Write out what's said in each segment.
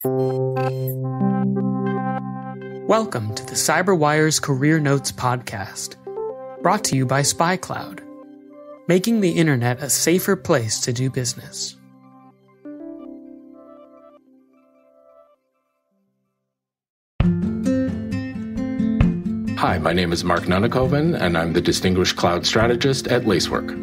Welcome to the CyberWire's Career Notes podcast, brought to you by SpyCloud, making the internet a safer place to do business. Hi, my name is Mark Nunnikhoven, and I'm the Distinguished Cloud Strategist at Lacework.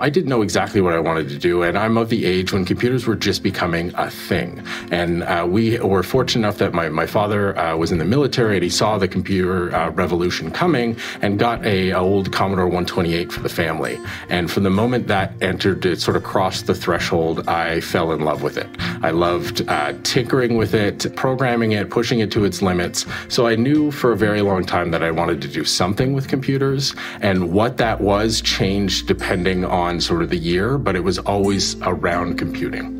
I didn't know exactly what I wanted to do, and I'm of the age when computers were just becoming a thing. And we were fortunate enough that my father was in the military, and he saw the computer revolution coming and got a old Commodore 128 for the family. And from the moment that entered, it sort of crossed the threshold, I fell in love with it. I loved tinkering with it, programming it, pushing it to its limits. So I knew for a very long time that I wanted to do something with computers, and what that was changed depending on sort of the year, but it was always around computing.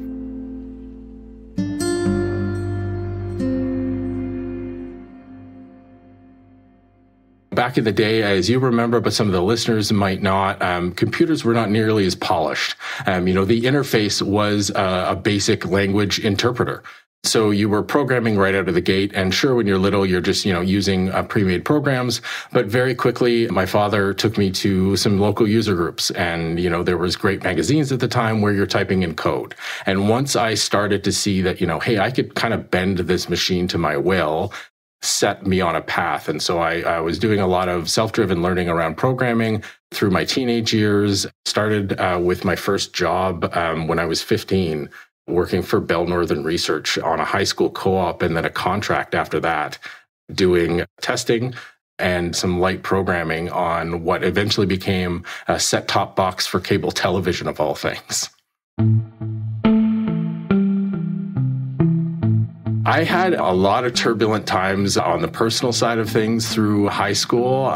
Back in the day, as you remember, but some of the listeners might not, computers were not nearly as polished. The interface was a basic language interpreter. So you were programming right out of the gate, and sure, when you're little, you're just, using pre-made programs. But very quickly, my father took me to some local user groups, and, there was great magazines at the time where you're typing in code. And once I started to see that, hey, I could kind of bend this machine to my will, set me on a path. And so I was doing a lot of self-driven learning around programming through my teenage years. Started with my first job when I was 15. Working for Bell Northern Research on a high school co-op, and then a contract after that, doing testing and some light programming on what eventually became a set-top box for cable television, of all things. I had a lot of turbulent times on the personal side of things through high school,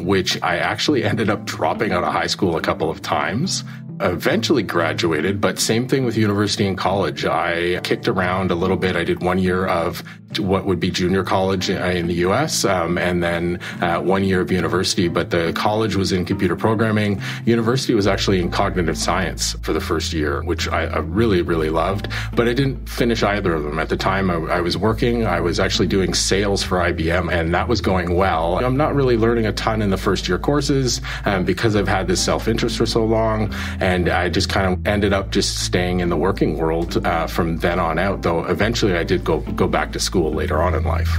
which I actually ended up dropping out of high school a couple of times. Eventually graduated, but same thing with university and college. I kicked around a little bit. I did 1 year of what would be junior college in the US, and then 1 year of university. But the college was in computer programming. University was actually in cognitive science for the first year, which I really, really loved. But I didn't finish either of them. At the time I was working, I was actually doing sales for IBM, and that was going well. I'm not really learning a ton in the first year courses because I've had this self-interest for so long. And I just kind of ended up just staying in the working world from then on out, though eventually I did go back to school later on in life.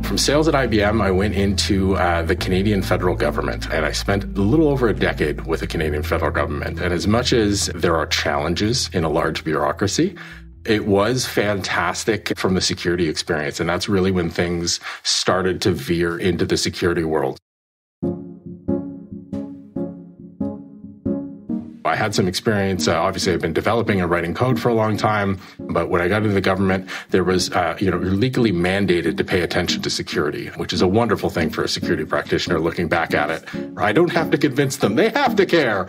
From sales at IBM, I went into the Canadian federal government, and I spent a little over a decade with the Canadian federal government. And as much as there are challenges in a large bureaucracy, it was fantastic from the security experience, and that's really when things started to veer into the security world. I had some experience. Obviously, I've been developing and writing code for a long time, but when I got into the government, there was, you're legally mandated to pay attention to security, which is a wonderful thing for a security practitioner looking back at it. I don't have to convince them. They have to care.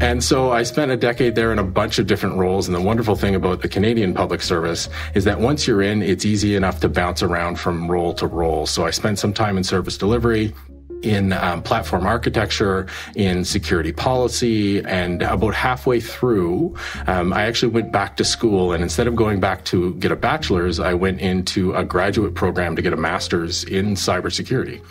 And so I spent a decade there in a bunch of different roles. And the wonderful thing about the Canadian public service is that once you're in, it's easy enough to bounce around from role to role. So I spent some time in service delivery, in platform architecture, in security policy, and about halfway through, I actually went back to school. And instead of going back to get a bachelor's, I went into a graduate program to get a master's in cybersecurity.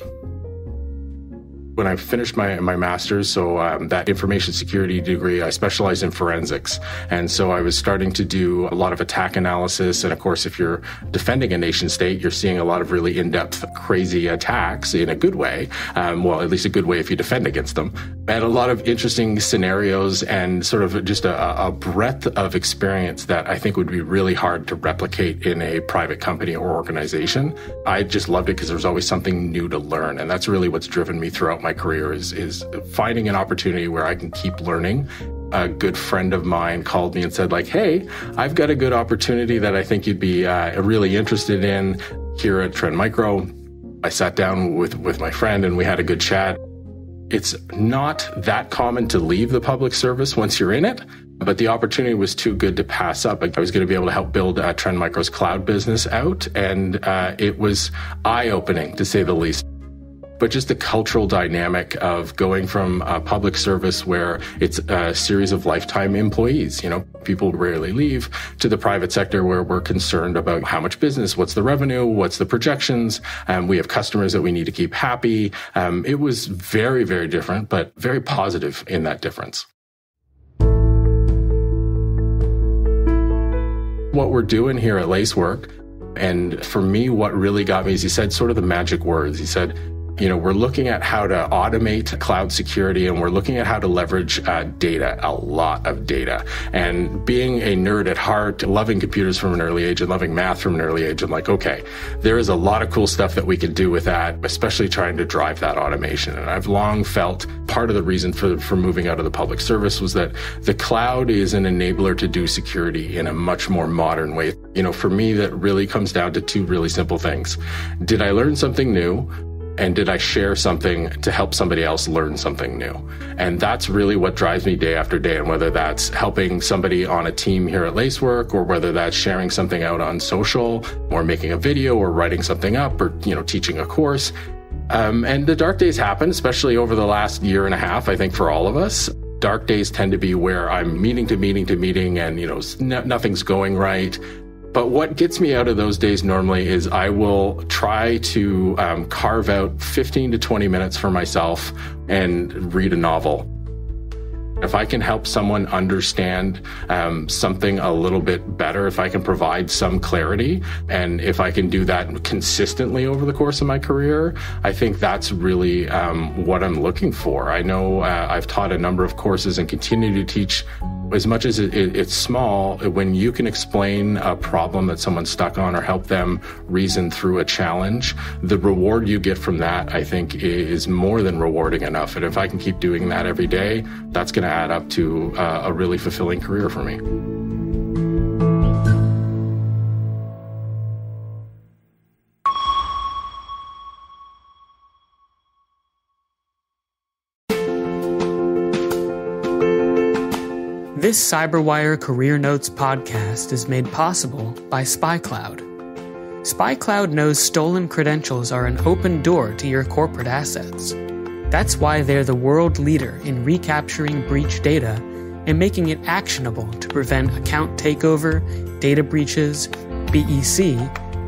When I finished my master's, so that information security degree, I specialized in forensics. And so I was starting to do a lot of attack analysis. And of course, if you're defending a nation state, you're seeing a lot of really in-depth, crazy attacks in a good way. Well, at least a good way if you defend against them. And a lot of interesting scenarios and sort of just a breadth of experience that I think would be really hard to replicate in a private company or organization. I just loved it because there was always something new to learn. And that's really what's driven me throughout my career is finding an opportunity where I can keep learning. A good friend of mine called me and said, like, hey, I've got a good opportunity that I think you'd be really interested in here at Trend Micro. I sat down with my friend and we had a good chat. It's not that common to leave the public service once you're in it, but the opportunity was too good to pass up. I was going to be able to help build Trend Micro's cloud business out, and it was eye-opening, to say the least. But just the cultural dynamic of going from a public service where it's a series of lifetime employees, people rarely leave, to the private sector where we're concerned about how much business, what's the revenue, what's the projections, we have customers that we need to keep happy. It was very, very different, but very positive in that difference. What we're doing here at Lacework, and for me, what really got me is he said sort of the magic words. He said, we're looking at how to automate cloud security, and we're looking at how to leverage data, a lot of data. And being a nerd at heart, loving computers from an early age and loving math from an early age, I'm like, okay, there is a lot of cool stuff that we can do with that, especially trying to drive that automation. And I've long felt part of the reason for moving out of the public service was that the cloud is an enabler to do security in a much more modern way. For me, that really comes down to two really simple things. Did I learn something new? And did I share something to help somebody else learn something new? And that's really what drives me day after day. And whether that's helping somebody on a team here at Lacework, or whether that's sharing something out on social, or making a video, or writing something up, or, teaching a course. And the dark days happen, especially over the last year and a half, I think, for all of us. Dark days tend to be where I'm meeting to meeting and, nothing's going right. But what gets me out of those days normally is I will try to carve out 15 to 20 minutes for myself and read a novel. If I can help someone understand something a little bit better, if I can provide some clarity, and if I can do that consistently over the course of my career, I think that's really what I'm looking for. I know I've taught a number of courses and continue to teach. As much as it's small, when you can explain a problem that someone's stuck on or help them reason through a challenge, the reward you get from that, I think, is more than rewarding enough. And if I can keep doing that every day, that's going to add up to a really fulfilling career for me. This CyberWire Career Notes podcast is made possible by SpyCloud. SpyCloud knows stolen credentials are an open door to your corporate assets. That's why they're the world leader in recapturing breach data and making it actionable to prevent account takeover, data breaches, BEC,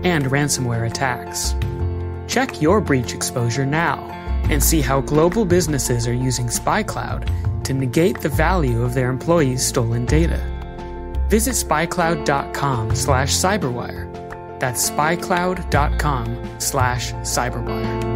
and ransomware attacks. Check your breach exposure now and see how global businesses are using SpyCloud to negate the value of their employees' stolen data. Visit spycloud.com/cyberwire. That's spycloud.com/cyberwire.